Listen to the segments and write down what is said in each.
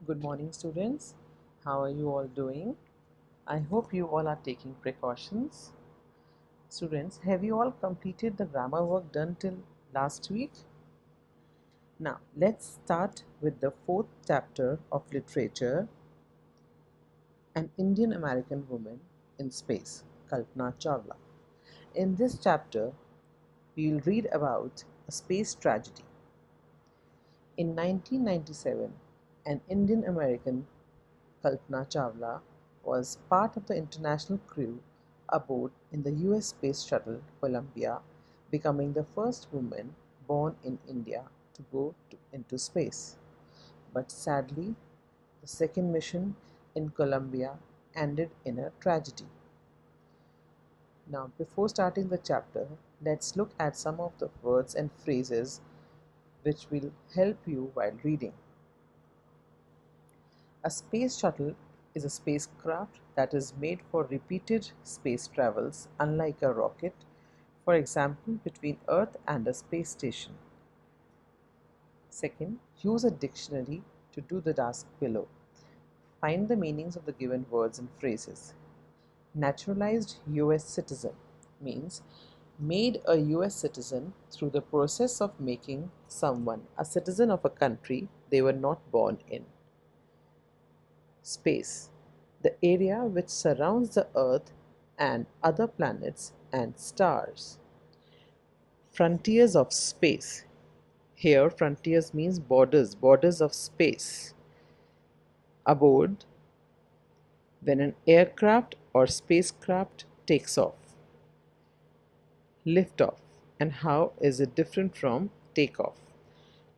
Good morning, students. How are you all doing? I hope you all are taking precautions. Students, have you all completed the grammar work done till last week? Now, let's start with the fourth chapter of literature, An Indian American Woman in Space, Kalpana Chawla. In this chapter, we will read about a space tragedy. In 1997, an Indian American, Kalpana Chawla, was part of the international crew aboard in the US Space Shuttle Columbia, becoming the first woman born in India to go into space. But sadly, the second mission in Columbia ended in a tragedy. Now, before starting the chapter, let's look at some of the words and phrases which will help you while reading. A space shuttle is a spacecraft that is made for repeated space travels, unlike a rocket, for example, between Earth and a space station. Second, use a dictionary to do the task below. Find the meanings of the given words and phrases. Naturalized US citizen means made a US citizen through the process of making someone a citizen of a country they were not born in. Space, the area which surrounds the Earth and other planets and stars. Frontiers of space. Here, frontiers means borders, borders of space. Aboard, when an aircraft or spacecraft takes off. Liftoff, and how is it different from takeoff?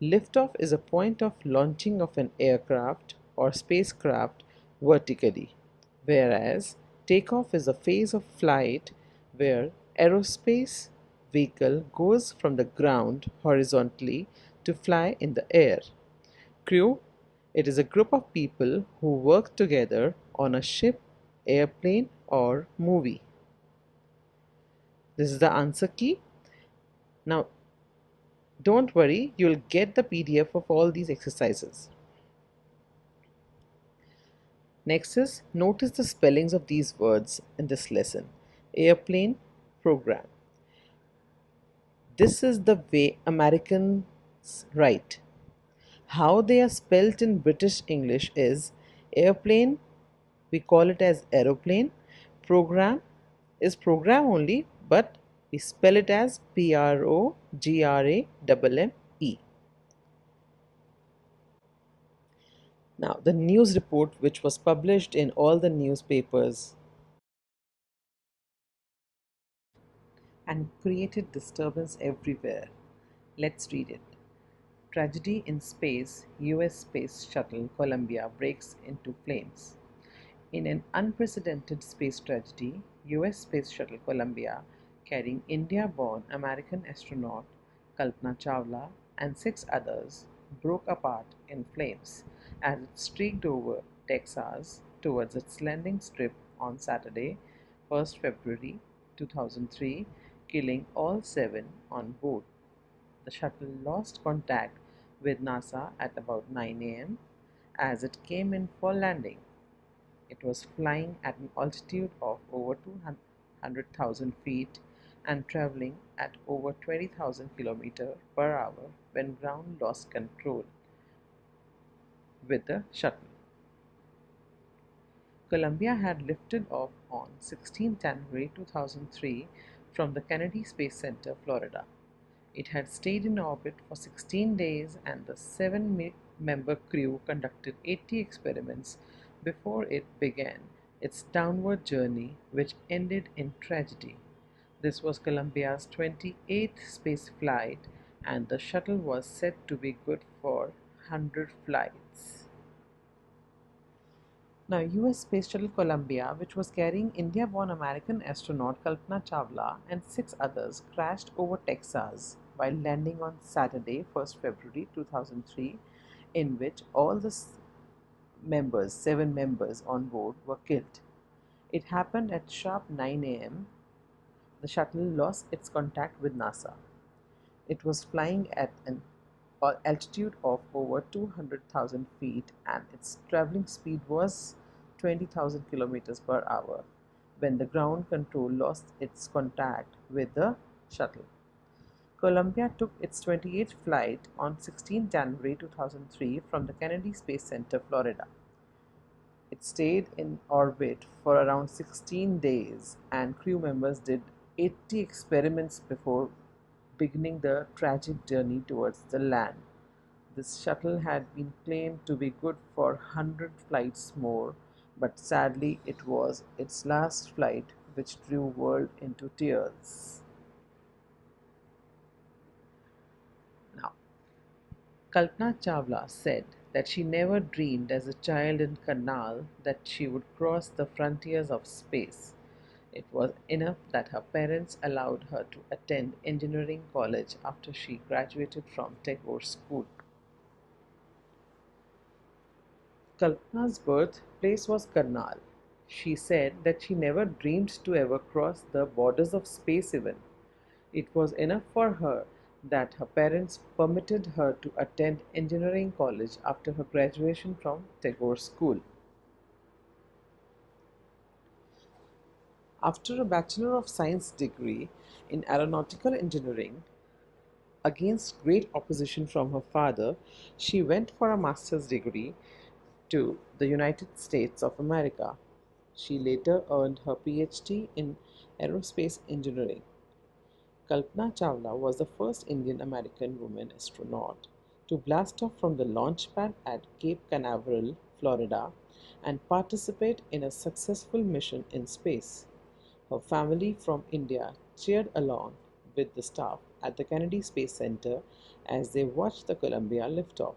Liftoff is a point of launching of an aircraft or spacecraft vertically, whereas takeoff is a phase of flight where aerospace vehicle goes from the ground horizontally to fly in the air. Crew, it is a group of people who work together on a ship, airplane, or movie. This is the answer key. Now, don't worry, you'll get the PDF of all these exercises. Next is notice the spellings of these words in this lesson. Airplane, program. This is the way Americans write. How they are spelt in British English is airplane, we call it as aeroplane. Program is program only, but we spell it as PROGRAMME. Now, the news report which was published in all the newspapers and created disturbance everywhere. Let's read it. Tragedy in space, US Space Shuttle Columbia breaks into flames. In an unprecedented space tragedy, US Space Shuttle Columbia, carrying India born American astronaut Kalpana Chawla and six others, broke apart in flames as it streaked over Texas towards its landing strip on Saturday, 1st February 2003, killing all seven on board. The shuttle lost contact with NASA at about 9 a.m. as it came in for landing. It was flying at an altitude of over 200,000 feet and traveling at over 20,000 km per hour when ground lost control with the shuttle. Columbia had lifted off on 16 January 2003 from the Kennedy Space Center, Florida. It had stayed in orbit for 16 days and the seven-member crew conducted 80 experiments before it began its downward journey, which ended in tragedy. This was Columbia's 28th space flight, and the shuttle was said to be good for 100 flights. Now, US Space Shuttle Columbia, which was carrying India born American astronaut Kalpana Chawla and six others, crashed over Texas while landing on Saturday, 1st February 2003, in which all the seven members on board, were killed. It happened at sharp 9 a.m. The shuttle lost its contact with NASA. It was flying at an altitude of over 200,000 feet, and its traveling speed was 20,000 kilometers per hour when the ground control lost its contact with the shuttle. Columbia took its 28th flight on 16 January 2003 from the Kennedy Space Center, Florida. It stayed in orbit for around 16 days, and crew members did 80 experiments before beginning the tragic journey towards the land. This shuttle had been claimed to be good for 100 flights more, but sadly it was its last flight which drew world into tears. Now, Kalpana Chawla said that she never dreamed as a child in Karnal that she would cross the frontiers of space. It was enough that her parents allowed her to attend engineering college after she graduated from Tagore School. Kalpana's birthplace was Karnal. She said that she never dreamed to ever cross the borders of space even. It was enough for her that her parents permitted her to attend engineering college after her graduation from Tagore School. After a Bachelor of Science degree in aeronautical engineering, against great opposition from her father, she went for a master's degree to the United States of America. She later earned her PhD in aerospace engineering. Kalpana Chawla was the first Indian American woman astronaut to blast off from the launch pad at Cape Canaveral, Florida, and participate in a successful mission in space. Her family from India cheered along with the staff at the Kennedy Space Center as they watched the Columbia liftoff.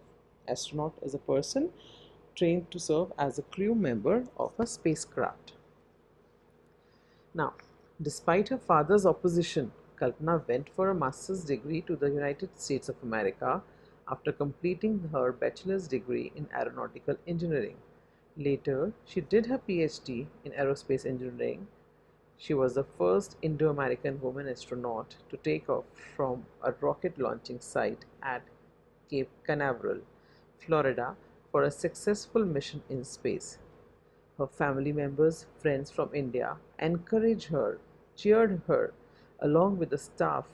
Astronaut is a person trained to serve as a crew member of a spacecraft. Now, despite her father's opposition, Kalpana went for a master's degree to the United States of America after completing her bachelor's degree in aeronautical engineering. Later, she did her PhD in aerospace engineering. She was the first Indo-American woman astronaut to take off from a rocket launching site at Cape Canaveral, Florida, for a successful mission in space. Her family members, friends from India, encouraged her, cheered her, along with the staff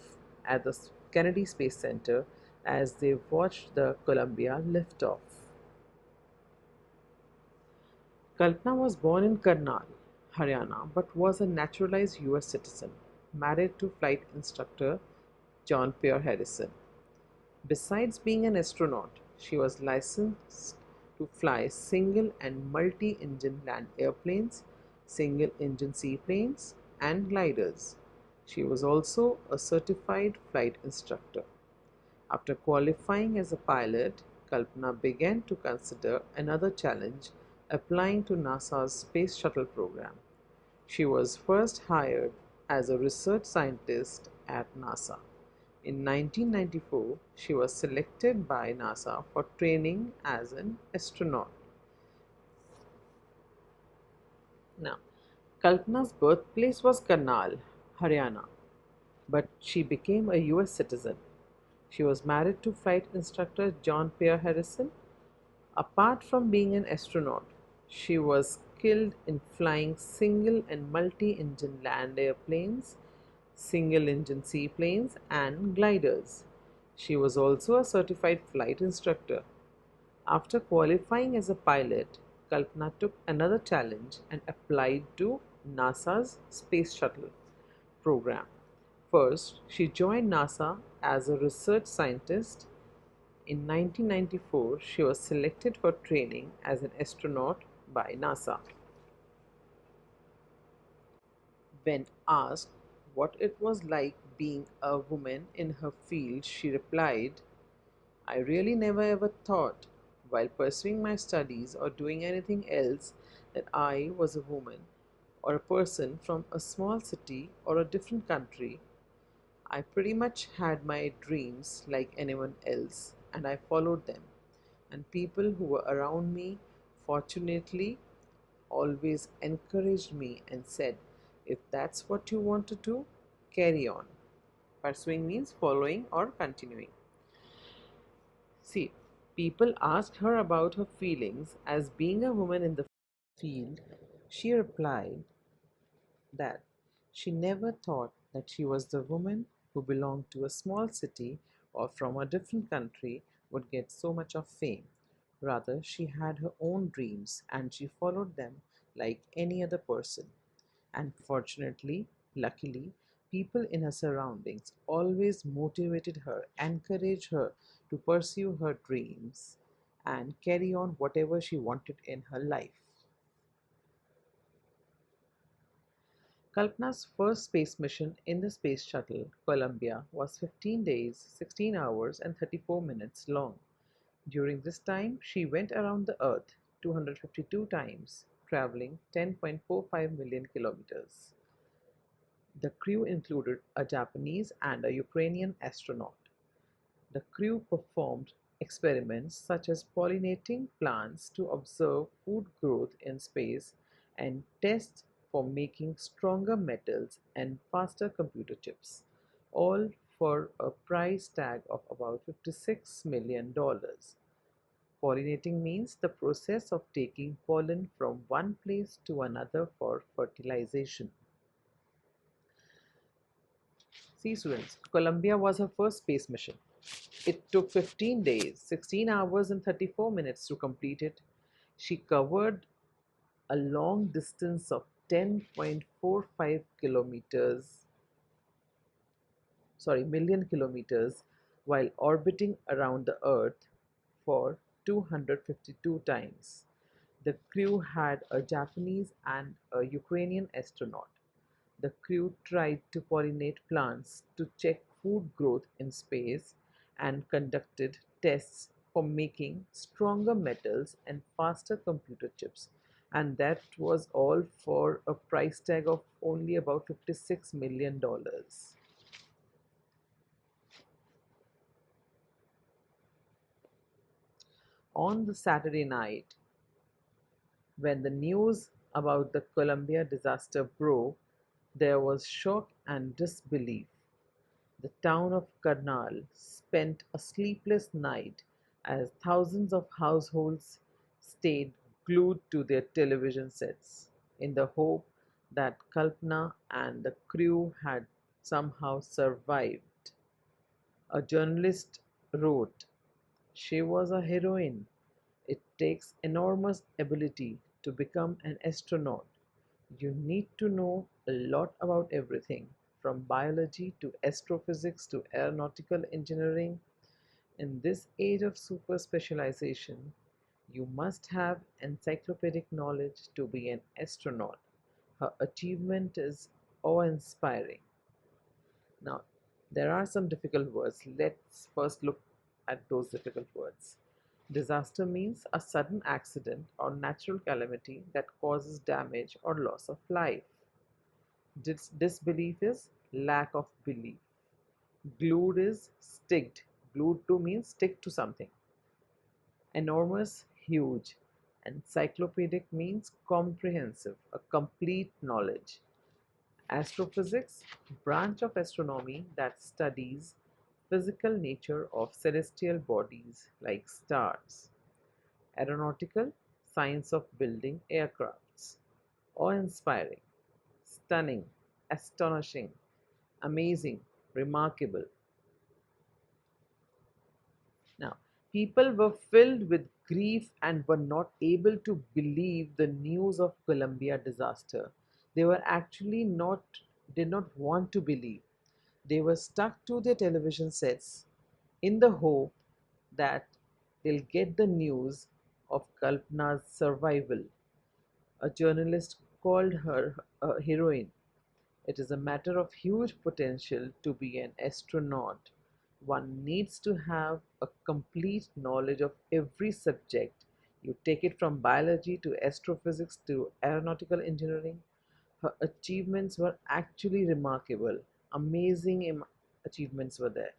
at the Kennedy Space Center as they watched the Columbia liftoff. Kalpana was born in Karnal, Haryana, but was a naturalized US citizen, married to flight instructor John Pierre Harrison. Besides being an astronaut, she was licensed to fly single and multi-engine land airplanes, single-engine seaplanes, and gliders. She was also a certified flight instructor. After qualifying as a pilot, Kalpana began to consider another challenge, applying to NASA's Space Shuttle program. She was first hired as a research scientist at NASA. In 1994, she was selected by NASA for training as an astronaut. Now, Kalpana's birthplace was Karnal, Haryana, but she became a US citizen. She was married to flight instructor John Pierre Harrison. Apart from being an astronaut, she was skilled in flying single and multi-engine land airplanes, single-engine seaplanes, and gliders. She was also a certified flight instructor. After qualifying as a pilot, Kalpana took another challenge and applied to NASA's Space Shuttle program. First, she joined NASA as a research scientist. In 1994, she was selected for training as an astronaut by NASA. When asked what it was like being a woman in her field, she replied, I really never ever thought, while pursuing my studies or doing anything else, that I was a woman or a person from a small city or a different country. I pretty much had my dreams like anyone else, and I followed them. And people who were around me, fortunately, always encouraged me and said, if that's what you want to do, carry on. Pursuing means following or continuing. See, people asked her about her feelings as being a woman in the field. She replied that she never thought that she was the woman who belonged to a small city or from a different country would get so much of fame. Rather, she had her own dreams and she followed them like any other person. And fortunately, luckily, people in her surroundings always motivated her, encouraged her to pursue her dreams and carry on whatever she wanted in her life. Kalpana's first space mission in the space shuttle Columbia was 15 days, 16 hours, and 34 minutes long. During this time, she went around the Earth 252 times, traveling 10.45 million kilometers. The crew included a Japanese and a Ukrainian astronaut. The crew performed experiments such as pollinating plants to observe food growth in space and tests for making stronger metals and faster computer chips, all for a price tag of about $56 million. Pollinating means the process of taking pollen from one place to another for fertilization. See, students, Columbia was her first space mission. It took 15 days, 16 hours, and 34 minutes to complete it. She covered a long distance of 10.45 kilometers, million kilometers, while orbiting around the Earth for 252 times. The crew had a Japanese and a Ukrainian astronaut. The crew tried to pollinate plants to check food growth in space and conducted tests for making stronger metals and faster computer chips. And that was all for a price tag of only about $56 million. On the Saturday night, when the news about the Columbia disaster broke, there was shock and disbelief. The town of Karnal spent a sleepless night as thousands of households stayed glued to their television sets in the hope that Kalpana and the crew had somehow survived. A journalist wrote, "She was a heroine. It takes enormous ability to become an astronaut. You need to know a lot about everything, from biology to astrophysics to aeronautical engineering. In this age of super specialization, you must have encyclopedic knowledge to be an astronaut. Her achievement is awe-inspiring." Now, there are some difficult words. Let's first look at those difficult words. Disaster means a sudden accident or natural calamity that causes damage or loss of life. Disbelief is lack of belief. Glued is sticked. Glued to means stick to something. Enormous, huge. Encyclopedic means comprehensive, a complete knowledge. Astrophysics, branch of astronomy that studies physical nature of celestial bodies like stars. Aeronautical, science of building aircrafts. Awe-inspiring, stunning, astonishing, amazing, remarkable. Now, people were filled with grief and were not able to believe the news of Columbia disaster. They were actually not did not want to believe. They were stuck to their television sets in the hope that they'll get the news of Kalpana's survival. A journalist called her a heroine. It is a matter of huge potential to be an astronaut. One needs to have a complete knowledge of every subject. You take it from biology to astrophysics to aeronautical engineering. Her achievements were actually remarkable. Amazing achievements were there.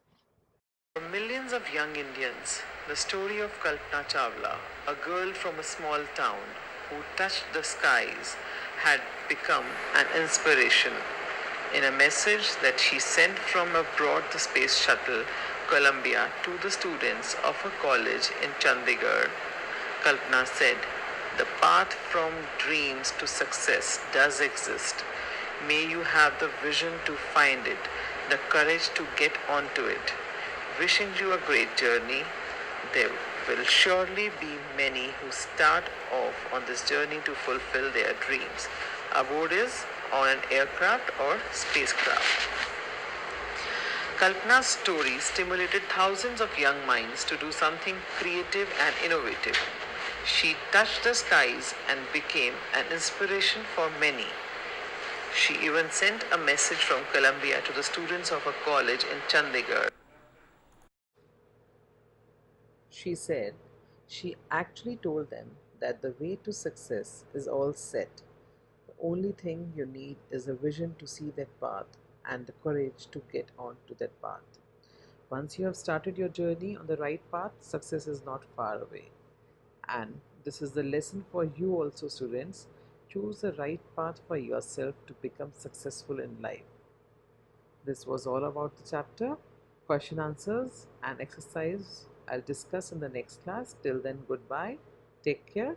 For millions of young Indians, the story of Kalpana Chawla, a girl from a small town who touched the skies, had become an inspiration. In a message that she sent from aboard the space shuttle Columbia to the students of a college in Chandigarh, Kalpana said, "The path from dreams to success does exist. May you have the vision to find it, the courage to get onto it. Wishing you a great journey. There will surely be many who start off on this journey to fulfill their dreams. Abode is on an aircraft or spacecraft." Kalpana's story stimulated thousands of young minds to do something creative and innovative. She touched the skies and became an inspiration for many. She even sent a message from Columbia to the students of a college in Chandigarh. She said she actually told them that the way to success is all set. The only thing you need is a vision to see that path and the courage to get on to that path. Once you have started your journey on the right path, success is not far away. And this is the lesson for you also, students. Choose the right path for yourself to become successful in life. This was all about the chapter. Question answers and exercise I'll discuss in the next class. Till then, goodbye. Take care.